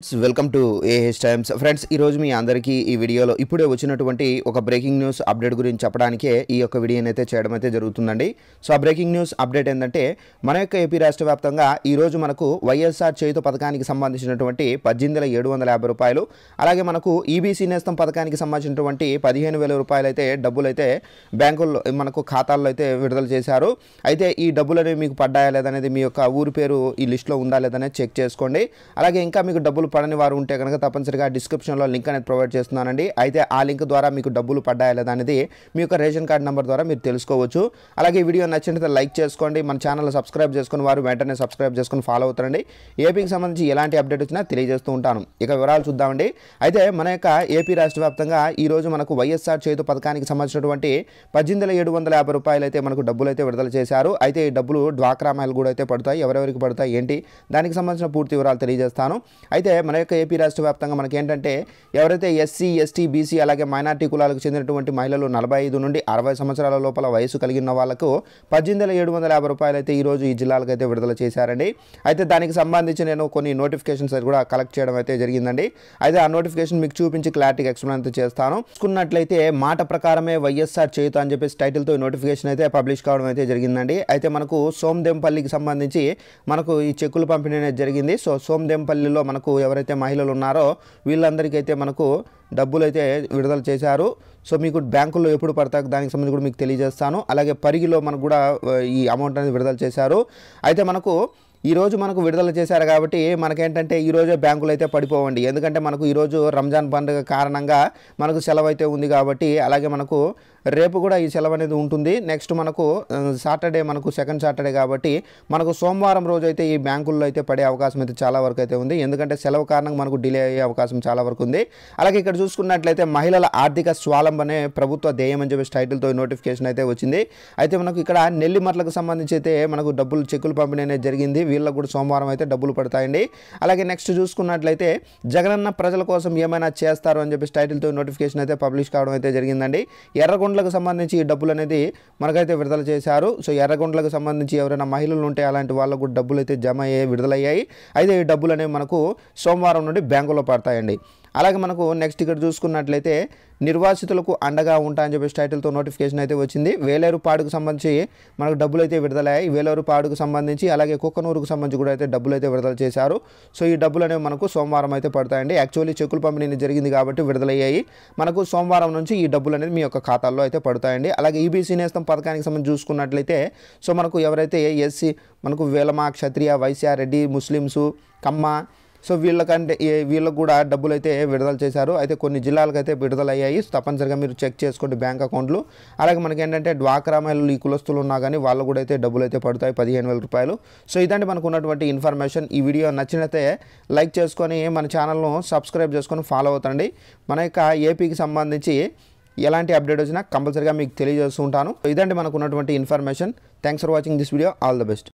Welcome to AH times friends. ఈరోజు మీ అందరికీ ఈ వీడియోలో ఇప్పుడే వచ్చినటువంటి ఒక బ్రేకింగ్ న్యూస్ అప్డేట్ గురించి చెప్పడానికే ఈ యొక్క వీడియోని అయితే చేయడం అయితే జరుగుతుందండి. సో ఆ బ్రేకింగ్ న్యూస్ అప్డేట్ ఏంటంటే మన యొక్క ఏపీ రాష్ట్ర వ్యాప్తంగా ఈరోజు మనకు వైఎస్ఆర్ చేయుత పథకానికి సంబంధించినటువంటి 18,750 రూపాయలు, అలాగే మనకు ఈబీసీ నేస్తం పథకానికి సంబంధించినటువంటి 15,000 రూపాయలు అయితే డబ్బులు అయితే బ్యాంకుల్లో మనకు ఖాతాల్లో అయితే విడుదల చేశారు. అయితే ఈ డబ్బులు అనేవి మీకు పడ్డాయా లేదనేది మీ యొక్క ఊరి పేరు ఈ లిస్టులో ఉందా లేదనేది చెక్ చేసుకోండి. అలాగే ఇంకా మీకు డబ్బులు పడని వారు ఉంటే కనుక తప్పనిసరిగా డిస్క్రిప్షన్లో లింక్ అనేది ప్రొవైడ్ చేస్తున్నానండి. అయితే ఆ లింక్ ద్వారా మీకు డబ్బులు పడ్డాయా లేదా అనేది మీ యొక్క రేషన్ కార్డు నెంబర్ ద్వారా మీరు తెలుసుకోవచ్చు. అలాగే ఈ వీడియో నచ్చినట్లయితే లైక్ చేసుకోండి, మన ఛానల్ సబ్స్క్రైబ్ చేసుకుని వారు వెంటనే సబ్స్క్రైబ్ చేసుకుని ఫాలో అవుతారండి. ఏపీకి సంబంధించి ఎలాంటి అప్డేట్ వచ్చినా తెలియజేస్తూ ఉంటాను. ఇక వివరాలు చూద్దామండి. అయితే మన యొక్క ఏపీ రాష్ట్ర వ్యాప్తంగా ఈరోజు మనకు వైఎస్ఆర్ చేయుత పథకానికి సంబంధించినటువంటి 18,750 రూపాయలు అయితే మనకు డబ్బులు అయితే విడుదల చేశారు. అయితే ఈ డబ్బులు డ్వాక్రా మహిళలు కూడా అయితే పడతాయి. ఎవరెవరికి పడతాయి ఏంటి దానికి సంబంధించిన పూర్తి వివరాలు తెలియజేస్తాను. అయితే మన యొక్క ఏపీ రాష్ట్ర వ్యాప్తంగా మనకి ఏంటంటే ఎవరైతే ఎస్సీ, ఎస్టీ, బీసీ అలాగే మైనార్టీ కులాలకు చెందినటువంటి మహిళలు 45 నుండి 60 సంవత్సరాల లోపల వయసు కలిగిన వాళ్ళకు 18,750 రూపాయలు అయితే ఈరోజు ఈ జిల్లాలకు అయితే విడుదల చేశారండి. అయితే దానికి సంబంధించి నేను కొన్ని నోటిఫికేషన్స్ కూడా కలెక్ట్ చేయడం అయితే జరిగిందండి. అయితే ఆ నోటిఫికేషన్ మీకు చూపించి క్లారిటీగా ఎక్స్ప్లెయిన్ అయితే చేస్తాను. చూసుకున్నట్లయితే మాట ప్రకారమే వైఎస్ఆర్ చేయుత అని చెప్పేసి టైటిల్తో నోటిఫికేషన్ అయితే పబ్లిష్ కావడం అయితే జరిగిందండి. అయితే మనకు సోమదేంపల్లికి సంబంధించి మనకు ఈ చెక్కులు పంపిణీ అనేది జరిగింది. సో సోమదేంపల్లిలో మనకు ఎవరైతే మహిళలు ఉన్నారో వీళ్ళందరికీ అయితే మనకు డబ్బులు అయితే విడుదల చేశారు. సో మీకు బ్యాంకుల్లో ఎప్పుడు పడతాయి దానికి సంబంధించి కూడా మీకు తెలియజేస్తాను. అలాగే పరిగిలో మనకు కూడా ఈ అమౌంట్ అనేది విడుదల చేశారు. అయితే మనకు ఈరోజు మనకు విడుదల చేశారు కాబట్టి మనకేంటంటే ఈరోజే బ్యాంకులు అయితే పడిపోవండి. ఎందుకంటే మనకు ఈరోజు రంజాన్ పండుగ కారణంగా మనకు సెలవు అయితే ఉంది కాబట్టి, అలాగే మనకు రేపు కూడా ఈ సెలవు అనేది ఉంటుంది. నెక్స్ట్ మనకు సాటర్డే మనకు సెకండ్ సాటర్డే కాబట్టి మనకు సోమవారం రోజు అయితే ఈ బ్యాంకుల్లో అయితే పడే అవకాశం అయితే చాలా వరకు అయితే ఉంది. ఎందుకంటే సెలవు కారణంగా మనకు డిలే అయ్యే అవకాశం చాలా వరకు ఉంది. అలాగే ఇక్కడ చూసుకున్నట్లయితే మహిళల ఆర్థిక స్వావలంబనే ప్రభుత్వ ధ్యేయం అని చెప్పేసి టైటిల్తో నోటిఫికేషన్ అయితే వచ్చింది. అయితే మనకు ఇక్కడ నెల్లిమర్లకు సంబంధించి అయితే మనకు డబ్బులు చెక్కులు పంపిణీ అనేది జరిగింది. వీళ్ళకు కూడా సోమవారం అయితే డబ్బులు పడతాయండి. అలాగే నెక్స్ట్ చూసుకున్నట్లయితే జగనన్న ప్రజల కోసం ఏమైనా చేస్తారు అని చెప్పేసి టైటిల్తో నోటిఫికేషన్ అయితే పబ్లిష్ కావడం అయితే జరిగిందండి. ఎర్రగొండలకు సంబంధించి ఈ డబ్బులు అనేది మనకైతే విడుదల చేశారు. సో ఎర్రగొండలకు సంబంధించి ఎవరైనా మహిళలు ఉంటే అలాంటి వాళ్ళకు కూడా డబ్బులు అయితే జమ అయ్యాయి, విడుదలయ్యాయి. అయితే ఈ డబ్బులు అనేవి మనకు సోమవారం నుండి బ్యాంకులో పడతాయండి. అలాగే మనకు నెక్స్ట్ ఇక్కడ చూసుకున్నట్లయితే నిర్వాసితులకు అండగా ఉంటా అని చెప్పేసి టైటిల్తో నోటిఫికేషన్ అయితే వచ్చింది. వేలేరుపాడుకు సంబంధించి మనకు డబ్బులు అయితే విడుదలయ్యాయి. వేలేరుపాడుకు సంబంధించి అలాగే కుక్కనూరుకు సంబంధించి కూడా అయితే డబ్బులు అయితే విడుదల చేశారు. సో ఈ డబ్బులు అనేవి మనకు సోమవారం అయితే పడతాయండి. యాక్చువల్లీ చెక్కులు పంపిణీ జరిగింది కాబట్టి విడుదలయ్యాయి. మనకు సోమవారం నుంచి ఈ డబ్బులు అనేది మీ యొక్క ఖాతాల్లో అయితే పడతాయండి. అలాగే ఈబీసీ నేస్తం పథకానికి సంబంధించి చూసుకున్నట్లయితే సో మనకు ఎవరైతే ఎస్సీ మనకు వేలమ, క్షత్రియ, వైశ్య, రెడ్డి, ముస్లిమ్స్, కమ్మ సో వీళ్ళకు కూడా డబ్బులు అయితే విడుదల చేశారు. అయితే కొన్ని జిల్లాలకు అయితే విడుదలయ్యాయి. తప్పనిసరిగా మీరు చెక్ చేసుకోండి బ్యాంక్ అకౌంట్లు. అలాగే మనకి ఏంటంటే డ్వాక్రా మహిళలు ఈ కులస్తులు ఉన్నా కానీ వాళ్ళు కూడా అయితే డబ్బులు అయితే పడతాయి 15,000 రూపాయలు. సో ఇదంటే మనకు ఉన్నటువంటి ఇన్ఫర్మేషన్. ఈ వీడియో నచ్చినట్లయితే లైక్ చేసుకొని మన ఛానల్ను సబ్స్క్రైబ్ చేసుకొని ఫాలో అవుతండి. మన యొక్క ఏపీకి సంబంధించి ఎలాంటి అప్డేట్ వచ్చినా కంపల్సరీగా మీకు తెలియజేస్తూ ఉంటాను. ఇదంటే మనకు ఉన్నటువంటి information. Thanks for watching this video. All the best.